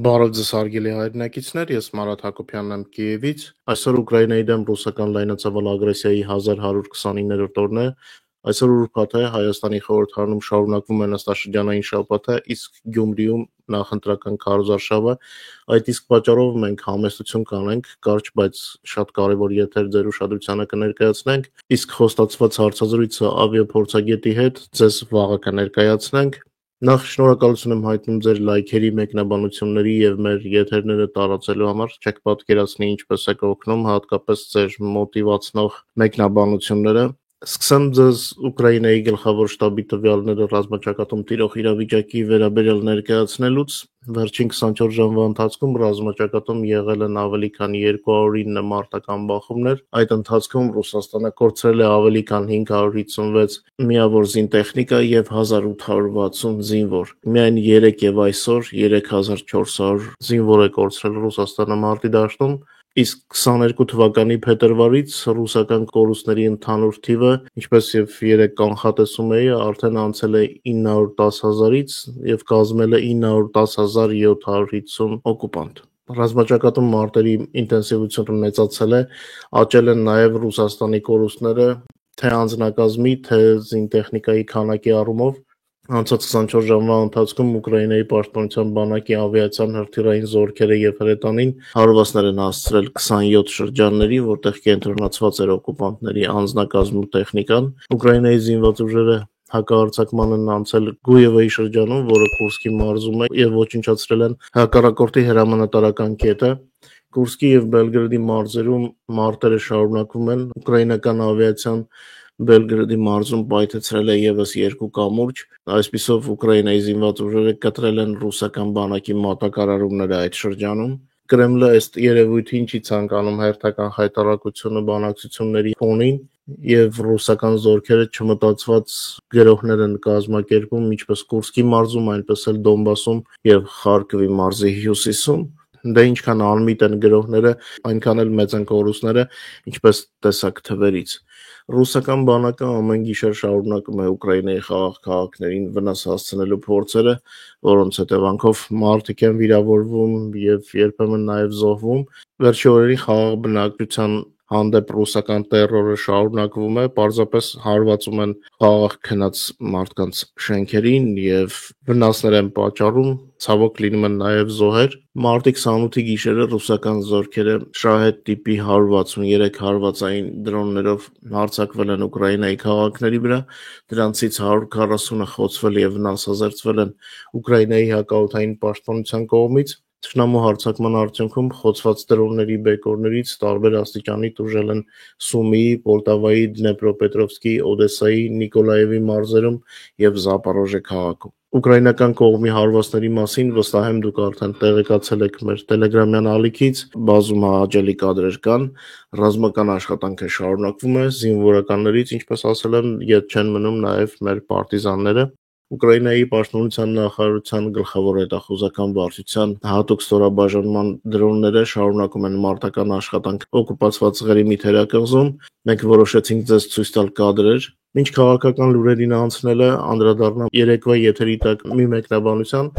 Բարև ձեզ հարգելի հայրենակիցներ, ես Մարատ Հակոբյանն եմ Կիևից։ Այսօր Ուկրաինայի դեմ ռուսական լայնածավալ ագրեսիայի 1129-րդ օրն է։ Այսօր ուրբաթ է, Հայաստանի խորհրդարանում շարունակվում է նստաշրջանային շաբաթը, իսկ Գյումրիում նախընտրական քարոզարշավը։ Այդ իսկ պատճառով մենք համեստություն կանենք, կարճ, բայց շատ կարևոր եթեր ձեր ուշադրությանը կներկայացնենք, իսկ խոստացված հարցազրույցը ավիափորձագետի հետ ձեզ վաղը կներկայացնենք։ Նախ շնորհակալություն եմ հայտնում ձեր լայքերի, մեկնաբանությունների եւ մեր եթերները տարածելու համար, չեք պատկերացնի ինչպես եք օգնում, հատկապես ձեր մոտիվացնող մեկնաբանությունները։ Սկսեմ ձեզ Ուկրաինայի գլխավոր շտաբի տվյալները ռազմաճակատում տիրող իրավիճակի վերաբերյալ ներկայացնելուց։ Վերջին 24 ժամվա ընթացքում ռազմաճակատում եղել են ավելի քան 209 մարտական բախումներ։ Այդ ընթացքում Ռուսաստանը կորցրել է ավելի քան 556 միավոր զինտեխնիկա եւ 1860 զինվոր։ Միայն 3 եւ այսօր 3400 զինվոր է կորցրել Ռուսաստանը մարտի դաշտում։ Իսկ 22 թվականի փետրվարից ռուսական կորուստների ընդհանուր թիվը, ինչպես եւ երեք կանխատեսում էի, արդեն անցել է 910,000-ից եւ կազմել է 910,750 օկուպանտ։ Ռազմաճակատում մարտերի ինտենսիվությունը մեծացել է, աճել են նաեւ Ռուսաստանի կորուստները, թե անձնակազմի, թե զինտեխնիկայի քանակի առումով։ Անցած 24 ժամվա ընթացքում Ուկրաինայի պաշտպանության բանակի ավիացիան հրթիռային զորքերը եւ հրետանին հարվածներ են հասցրել 27 շրջանների, որտեղ կենտրոնացված էր օկուպանտների անձնակազմն ու տեխնիկան։ Ուկրաինայի զինված ուժերը հակահարձակման են անցել Գույևոյի շրջանում, որը Կուրսկի մարզում է, եւ ոչնչացրել են հակառակորդի հրամանատարական կետը։ Կուրսկի եւ Բելգրադի մարզերում մարտերը շարունակվում են։ Ուկրաինական ավիացիան Բելգրադի մարզում պայթեցրել է եւս 2 կամուրջ, այսպիսով Ուկրաինայի զինված ուժերը կտրել են ռուսական բանակի մատակարարումները այդ շրջանում։ Կրեմլը ըստ երևույթին չի ցանկանում հերթական հայտարարությունը բանակցությունների ֆոնին եւ ռուսական զորքերը չմտածված գրոհներ են կազմակերպում ինչպես Կուրսկի մարզում, այնպես էլ Դոնբասում եւ Խարկովի մարզի հյուսիսում։ Դե ինչքան անմիտ են գրոհները, այնքան էլ մեծ են կորուստները, ինչպես տեսակ թվերից։ Ռուսական բանակը ամեն գիշեր շարունակում է Ուկրաինայի խաղաղ քաղաքներին վնաս հասցնելու փորձերը, որոնց հետևանքով մարդիկ են վիրավորվում եւ երբեմն նաեւ զոհվում։ Վերջի օրերի խաղաղ բնակչության հանդեպ ռուսական տերորը շարունակվում է, պարզապես հարվածում են խաղաղ քնած մարդկանց շենքերին եւ վնասներ են պատճառում, ցավոք լինում են նաեւ զոհեր։ Մարտի 28-ի գիշերը ռուսական զորքերը Շահեդ տիպի 163 հարվածային դրոններով հարձակվել են Ուկրաինայի քաղաքների վրա, դրանցից 140-ը խոցվել եւ վնասազերծվել են Ուկրաինայի հակաօդային պաշտպանության կողմից։ Թշնամու հարձակման արդյունքում խոցված դրոնների բեկորներից տարբեր աստիճանի տուժել են Սումիի, Պոլտավայի, Դնեպրոպետրովսկի, Օդեսայի, Նիկոլաևի մարզերում եւ Զապորոժե քաղաքում։ Ուկրաինական կողմի հարվածների մասին վստահ եմ դուք արդեն տեղեկացել եք մեր տելեգրամյան ալիքից, բազում հաճելի կադրեր կան, ռազմական աշխատանքը շարունակվում է, զինվորականներից, ինչպես ասել եմ, ետ չեն մնում նաեւ մեր պարտիզանները։ Ուկրաինայի պաշտպանության նախարարության գլխավոր հետախուզական վարչության հատուկ ստորաբաժանման դրոնները շարունակում են մարտական աշխատանք օկուպացված Ղրիմի թերակղզում։ Մենք որոշեցինք ձեզ ցույց տալ կադրեր։ Մինչ քաղաքական լուրերին անցնելը անդրադառնամ երեկվա եթերի տակ մի մեկնաբանության,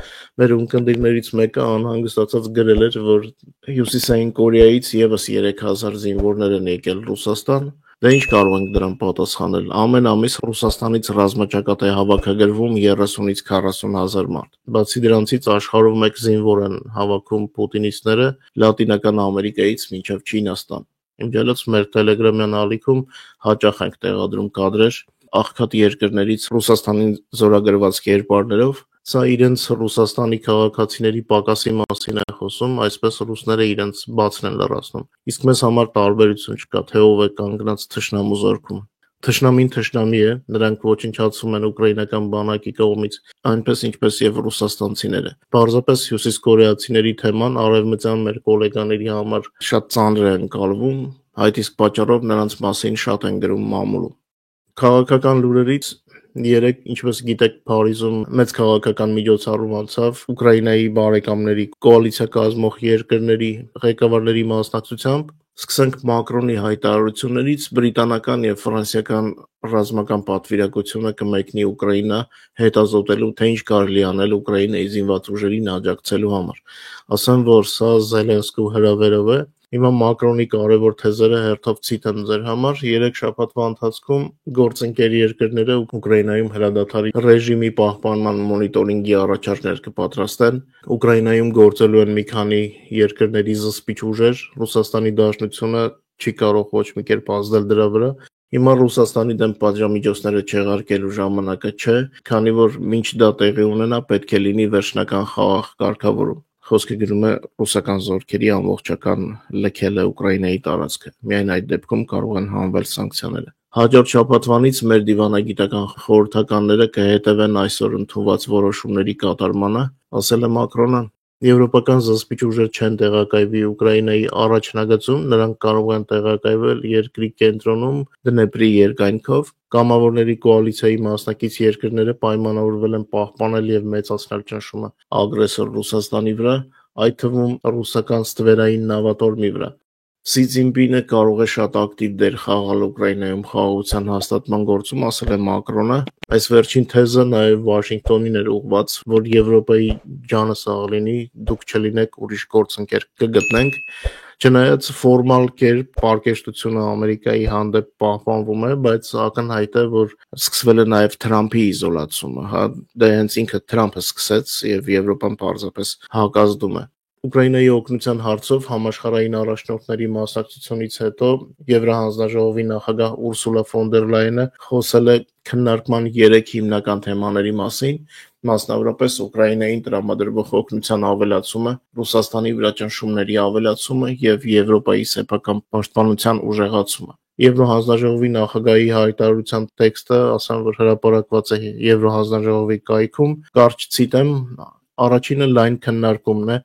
մեր ունկնդիրներից մեկը անհանգստացած գրել էր, որ Հյուսիսային Կորեայից եւս 3000 զինվորներ են եկել Ռուսաստան։ Դե ինչ կարող ենք դրան պատասխանել։ Ամեն ամիս Ռուսաստանից ռազմաճակատ է հավաքագրվում 30-ից 40,000 մարդ։ Բացի դրանցից աշխարհով մեկ զինվոր են հավաքում պուտինիստները Լատինական Ամերիկայից մինչև Չինաստան։ Իմջելոց մեր տելեգրամյան ալիքում հաճախ ենք տեղադրում կադրեր աղքատ երկրներից Ռուսաստանին զորագրված կերպարներով։ Սա իրենց Ռուսաստանի քաղաքացիների պակասի մասին է խոսում, այսպես ռուսները իրենց բացն են լրացնում։ Իսկ մեզ համար տարբերություն չկա, թե ով է կանգնած թշնամու զորքում։ Թշնամին թշնամի է, նրանք ոչնչացվում են ուկրաինական բանակի կողմից, այնպես ինչպես եւ ռուսաստանցիները։ Պարզապես հյուսիսկորեացիների թեման արևմտյան մեր գոլեգաների համար շատ ծանր է ընկալվում, այդ իսկ պատճառով նրանց մասին շատ են գրում մամուլում։ Քաղաքական լուրերից երեք, ինչպես գիտեք, Փարիզում մեծ քաղաքական միջոցառում անցավ Ուկրաինայի բարեկամների կոալիցիա կազմող երկրների ղեկավարների մասնակցությամբ։ Սկսենք Մակրոնի հայտարարություններից, բրիտանական եւ ֆրանսիական ռազմական պատվիրակությունը կմեկնի Ուկրաինա հետազոտելու, թե ինչ կարելի անել Ուկրաինայի զինված ուժերին աջակցելու համար։ Ասեմ, որ սա Զելենսկու հրավերով է։ Հիմա Մակրոնի կարևոր թեզերը հերթով ցիտեմ ձեր համար։ 3 շաբաթվա ընթացքում գործընկեր երկրները Ուկրաինայում հրադադարի ռեժիմի պահպանման մոնիտորինգի առաջարկներ կպատրաստեն։ Ուկրաինայում գործելու են մի քանի երկրների զսպիչ ուժեր, Ռուսաստանի Դաշնությունը չի կարող ոչ մի կերպ ազդել դրա վրա։ Հիմա Ռուսաստանի դեմ պատժամիջոցները չեղարկելու ժամանակը չէ, քանի որ մինչ դա տեղի ունենա, պետք է լինի վերջնական խաղաղ կարգավորում։ Խոսքը գնում է ռուսական զորքերի ամբողջական լքելը Ուկրաինայի տարածքը։ Միայն այդ դեպքում կարող են հանվել սանկցիաները։ Հաջորդ շաբաթվանից մեր դիվանագիտական խորհրդականները կհետևեն այսօր ընդունված որոշումների կատարմանը, ասել է Մակրոնը։ Եվրոպական զսպիչ ուժեր չեն տեղակայվի Ուկրաինայի առաջնագծում, նրանք կարող են տեղակայվել երկրի կենտրոնում Դնեպրի երկայնքով։ Կամավորների կոալիցիայի մասնակից երկրները պայմանավորվել են պահպանել եւ մեծացնել ճնշումը ագրեսոր Ռուսաստանի վրա, այդ թվում ռուսական ստվերային նավատորմի վրա։ Սի Ցզինպինը կարող է շատ ակտիվ դեր խաղալ Ուկրաինայում խաղաղության հաստատման գործում, ասել է Մակրոնը։ Այս վերջին թեզը նաև Վաշինգտոնին էր ուղղված, որ Եվրոպայի ջանը սաղ լինի, դուք չլինեք, ուրիշ գործընկեր կգտնենք։ Չնայած ֆորմալ կերպ պարկեշտությունը Ամերիկայի հանդեպ պահպանվում է, բայց ակնհայտ է, որ սկսվել է նաև Թրամփի իզոլացումը։ Դա հենց ինքը Թրամփը սկսեց եւ Եվրոպան պարզապես հակազդում է։ Ուկրաինայի օգնության հարցով համաշխարհային առաջնորդների մասնակցությունից հետո Եվրահանձնաժողովի նախագահ Ուրսուլա ֆոն դեր Լայենը խոսել է քննարկման 3 հիմնական թեմաների մասին, մասնավորապես Ուկրաինային տրամադրվող օգնության ավելացումը, Ռուսաստանի վրա ճնշումների ավելացումը եւ Եվրոպայի սեփական պաշտպանության ուժեղացումը։ Եվրոհանձնաժողովի նախագահի հայտարարության տեքստը, ասեմ, որ հրապարակված է Եվրոհանձնաժողովի կայքում, կարճ ցիտեմ. Առաջինը լայն քննարկումն է,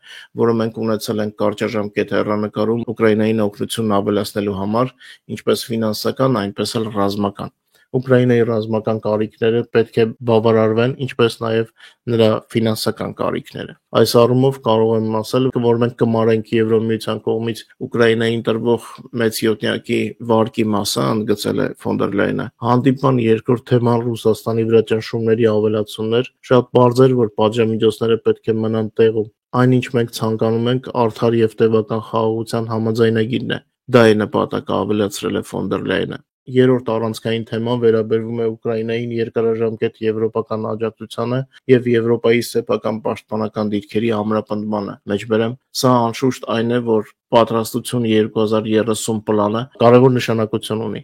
որը մենք ունեցել ենք կարճաժամկետ հեռանկարում Ուկրաինային օգնությունն ավելացնելու համար, ինչպես ֆինանսական, այնպես էլ ռազմական։ Ուկրաինայի ռազմական կարիքները պետք է բավարարվեն, ինչպես նաև նրա ֆինանսական կարիքները։ Այս առումով կարող եմ ասել, որ մենք կմարենք Եվրոմիության կողմից Ուկրաինային տրվող մեծ յոթնյակի վարկի մասը, ընդգծել է ֆոն դեր Լայենը։ Հանդիպման երկրորդ թեման Ռուսաստանի վրա ճնշումների ավելացումն էր։ Շատ պարզ էր, որ պատժամիջոցները պետք է մնան տեղում։ Այնինչ մենք ցանկանում ենք արդար եւ տևական խաղաղության համաձայնագիրն է։ Դա է նպատակը, ավելացրել է ֆոն դեր Լայենը։ Երրորդ առանցքային թեման վերաբերվում է Ուկրաինային երկարաժամկետ եվրոպական աջակցությանը եւ Եվրոպայի սեփական պաշտպանական դիրքերի ամրապնդմանը։ Մեջբերեմ, սա անշուշտ այն է, որ պատրաստություն 2030 պլանը կարևոր նշանակություն ունի։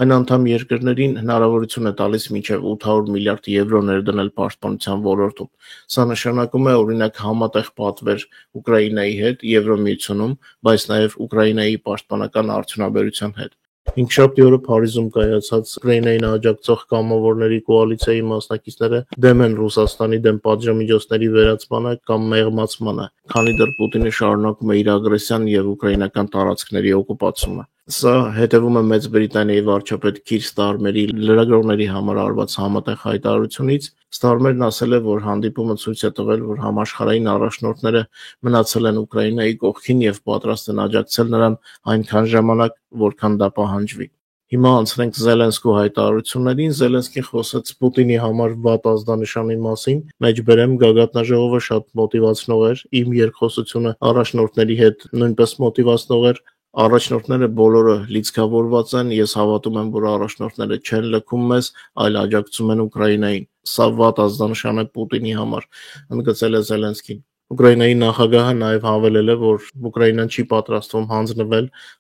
Այն անդամ երկրներին հնարավորություն է տալիս մինչև 800 միլիարդ եվրո ներդնել պաշտպանության ոլորտում։ Սա նշանակում է օրինակ համատեղ պատվեր Ուկրաինայի հետ Եվրոմիությունում, բայց նաև Ուկրաինայի պաշտպանական արդյունաբերության հետ։ Հինգշաբթի օրը Փարիզում կայացած Ուկրաինային աջակցող կամավորների կոալիցիայի մասնակիցները դեմ են Ռուսաստանի դեմ պատժամիջոցների վերացմանը կամ մեղմացմանը, քանի դեռ Պուտինը շարունակում է իր ագրեսիան եւ ուկրաինական տարածքների օկուպացումը։ Սա հետևում է Մեծ Բրիտանիայի վարչապետ Քիր Ստարմերի լրագրողների համար արված համատեղ հայտարարությունից։ Ստարմերն ասել է, որ հանդիպումը ցույց է տվել, որ համաշխարհային առաջնորդները մնացել են Ուկրաինայի կողքին եւ պատրաստ են աջակցել նրան այնքան ժամանակ, որքան դա պահանջվի։ Հիմա անցնենք Զելենսկու հայտարարություններին։ Զելենսկին խոսեց Պուտինի համար վատ ազդանշանի մասին։ Մեջբերեմ, գագաթնաժողովը շատ մոտիվացնող էր, իմ երկխոսությունը առաջնորդների հետ նույնպես մոտիվացնող էր։ Առաջնորդները բոլորը լիցքավորված են, ես հավատում եմ, որ առաջնորդները չեն լքում մեզ, այլ աջակցում են Ուկրաինային։ Սա վատ ազդանշան է Պուտինի համար, ընդգծել է Զելենսկին։ Ուկրաինայի նախագահը նաև հավելել է, որ Ուկրաինան չի պատրաստվում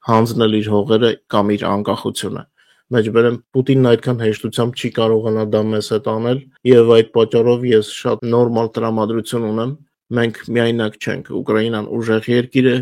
հանձնել իր հողերը կամ իր անկախությունը։ Մեջբերեմ, Պուտինն այդքան հեշտությամբ չի կարողանա դա մեզ հետ անել, եւ այդ պատճառով ես շատ նորմալ տրամադրություն ունեմ։ Մենք միայնակ չենք, Ուկրաինան ուժեղ երկիր է,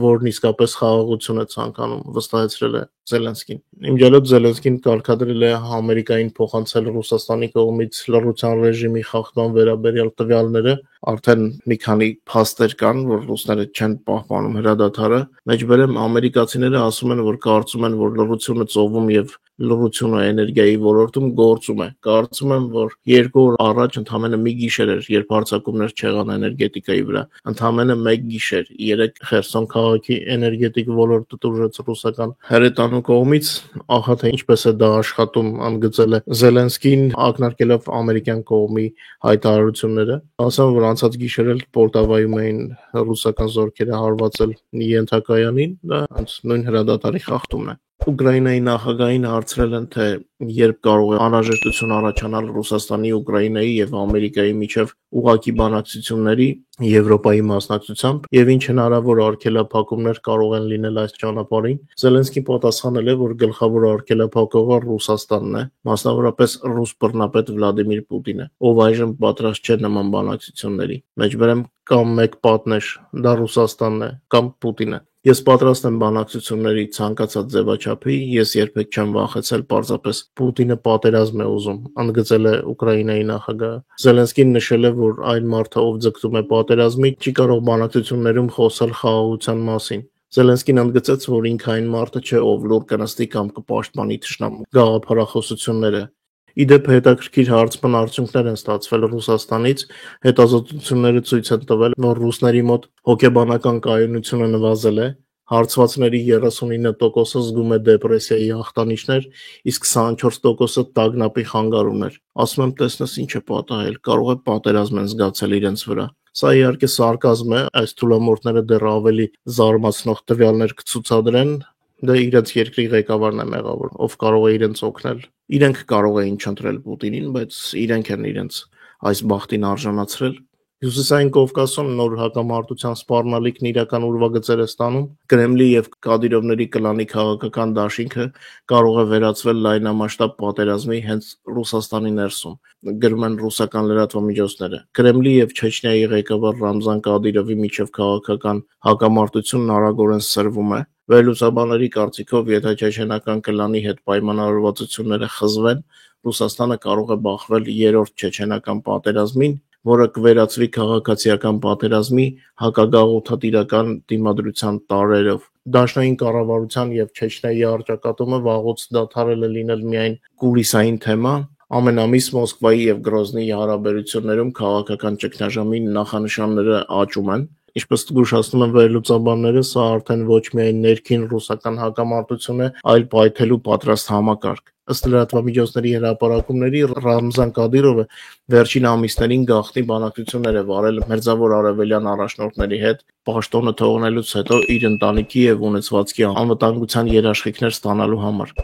որն իսկապես խաղաղություն է ցանկանում, վստահեցրել է Զելենսկին։ Իմջալոց Զելենսկին կարգադրել է Ամերիկային փոխանցել Ռուսաստանի կողմից լռության ռեժիմի խախտման վերաբերյալ տվյալները, արդեն մի քանի փաստեր կան, որ ռուսները չեն պահպանում հրադադարը։ Մեջբերեմ, ամերիկացիները ասում են, որ կարծում են, որ լռությունը ծովում եւ լռությունը էներգիայի ոլորտում գործում է։ Կարծում եմ, որ 2 օր առաջ ընդամենը մի գիշեր էր, երբ հարձակումներ չեղան էներգետիկայի վրա։ Ընդամենը 1 գիշեր 3 Խերսոն քաղաքի էներգետիկ ոլորտը տուժեց ռուսական հրետանու կողմից, ահա թե ինչպես է դա աշխատում, ընդգծել է Զելենսկին, ակնարկելով ամերիկյան կողմի հայտարարությունները։ Ասեմ, որ անցած գիշեր էլ Պոլտավայում էին ռուսական զորքերը հարվածել ենթակայանին, դա նույն հրադադարի խախտումն է։ Ուկրաինայի նախագահին հարցրել են, թե երբ կարող է անհրաժեշտություն առաջանալ Ռուսաստանի, Ուկրաինայի եւ Ամերիկայի միջև ուղղակի բանակցությունների Եվրոպայի մասնակցությամբ եւ ինչ հնարավոր արգելափակումներ կարող են լինել այս ճանապարհին։ Զելենսկին պատասխանել է, որ գլխավոր արգելափակողը Ռուսաստանն է, մասնավորապես ռուս բռնապետ Վլադիմիր Պուտինը, ով այժմ պատրաստ չէ նման բանակցությունների։ Մեջբերեմ կամ մեկ պատնեշ, դա Ռուսաստանն է կամ Պուտինը։ Ես պատրաստ եմ բանակցությունների ցանկացած ձևաչափի, ես երբեք չեմ վախեցել, պարզապես Պուտինը պատերազմ է ուզում, ընդգծել է Ուկրաինայի նախագահը։ Զելենսկին նշել է, որ այն մարդը, ով ձգտում է պատերազմի, չի կարող բանակցություններում խոսել խաղաղության մասին։ Զելենսկին ընդգծեց, որ ինքը այն մարդը չէ, ով լուռ կնստի կամ կպաշտպանի թշնամու գաղափարախոսությունները։ Իդեպ հետաքրքիր հարցման արդյունքներ են ստացվել Ռուսաստանից, հետազոտությունները ցույց են տվել, որ ռուսների մոտ հոգեբանական կայունությունը նվազել է, հարցվածների 39%-ը զգում է դեպրեսիայի ախտանիշներ, իսկ 24%-ը տագնապի խանգարումներ։ Ասում եմ, տեսնես ինչ է պատահել, կարող է պատերազմ են զգացել իրենց վրա։ Սա իհարկե սարկազմ է, այս թուլամորթները դեռ ավելի զարմացնող տվյալներ կցուցադրեն, դա իրենց երկրի ղեկավարն է մեղավոր, ով կարող է իրենց օգնել։ Իրենք կարող էին չընտրել Պուտինին, բայց իրենք են իրենց այս բախտին արժանացրել։ Հյուսիսային Կովկասում նոր հակամարտության սպառնալիքն իրական ուրվագծեր է ստանում։ Կրեմլի եւ Կադիրովների կլանի քաղաքական դաշինքը կարող է վերածվել լայնամասշտաբ պատերազմի հենց Ռուսաստանի ներսում, գրում են ռուսական լրատվամիջոցները։ Կրեմլի եւ Չեչնիայի ղեկավար Ռամզան Կադիրովի միջև քաղաքական հակամարտությունն արագորեն սրվում է։ Վերլուծաբանների կարծիքով, եթե չեչենական կլանի հետ պայմանավորվածությունները խզվեն, Ռուսաստանը կարող է բախվել 3-րդ չեչենական պատերազմին, որը կվերածվի քաղաքացիական պատերազմի հակագաղութատիրական դիմադրության տարրերով։ Դաշնային կառավարության եւ Չեչնիայի առճակատումը վաղուց դադարել է լինել միայն կուլիսային թեմա։ Ամեն ամիս Մոսկվայի եւ Գրոզնիի հարաբերություններում քաղաքական ճգնաժամի նախանշանները աճում են։ Ինչպես զգուշացնում են վերլուծաբանները, սա արդեն ոչ միայն ներքին ռուսական հակամարտություն է, այլ պայթելու պատրաստ համակարգ։ Ըստ լրատվամիջոցների հրապարակումների, Ռամզան Կադիրովը վերջին ամիսներին գաղտնի բանակցություններ է վարել Մերձավոր Արևելյան առաջնորդների հետ, պաշտոնը թողնելուց հետո իր ընտանիքի եւ ունեցվածքի անվտանգության երաշխիքներ ստանալու համար։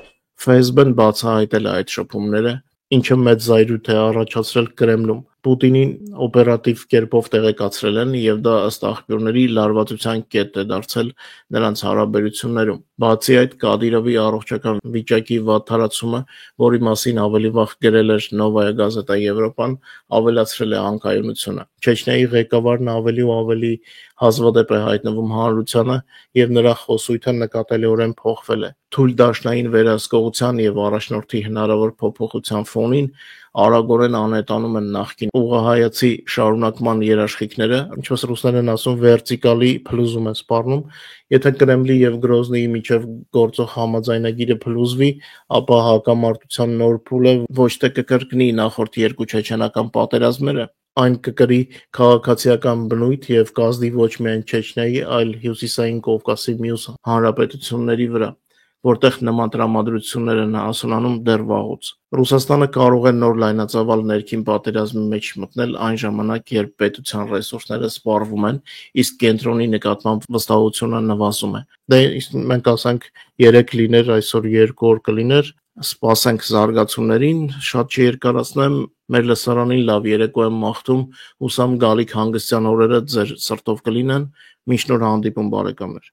ՖՍԲ-ն բացահայտել է այդ շփումները, ինչը մեծ զայրույթ է առաջացրել Կրեմլում։ Պուտինին օպերատիվ կերպով տեղեկացրել են եւ դա ըստ աղբյուրների լարվածության կետ է դարձել նրանց հարաբերություններում։ Բացի այդ, Կադիրովի առողջական վիճակի վատթարացումը, որի մասին ավելի վաղ գրել էր Նովայա Գազետա Եվրոպան, ավելացրել է անկայունությունը։ Չեչնիայի ղեկավարն ավելի ու ավելի հազվադեպ է հայտնվում հանրությանը եւ նրա խոսույթը նկատելիորեն փոխվել է։ Թույլ դաշնային վերահսկողության եւ առաջնորդի հնարավոր փոփոխության ֆոնին արագորեն անհետանում են նախկին ուղղահայացի շարունակման երաշխիքները, ինչպես ռուսներն են ասում, վերտիկալի փլուզում է սպառնում։ Եթե Կրեմլի եւ Գրոզնիի միջև գործող համաձայնագիրը փլուզվի, ապա հակամարտության նոր փուլը ոչ թե կկրկնի նախորդ 2 չեչենական պատերազմները, այն կկրի քաղաքացիական բնույթ եւ կազդի ոչ միայն Չեչնիայի, այլ Հյուսիսային Կովկասի մյուս հանրապետությունների վրա, որտեղ նման տրամադրություններ են հասունանում դեռ վաղուց։ Ռուսաստանը կարող է նոր լայնածավալ ներքին պատերազմի մեջ մտնել այն ժամանակ, երբ պետության ռեսուրսները սպառվում են, իսկ կենտրոնի նկատմամբ վստահությունը նվազում է։ Դե մենք ասենք 3 լիներ, այսօր 2 օր կլիներ, սպասենք զարգացումներին, շատ չերկարացնեմ, մեր լսարանին լավ երեկո եմ մաղթում, հուսամ գալիք հանգստյան օրերը ձեր սրտով կլինեն, մինչ նոր հանդիպում բարեկամներ։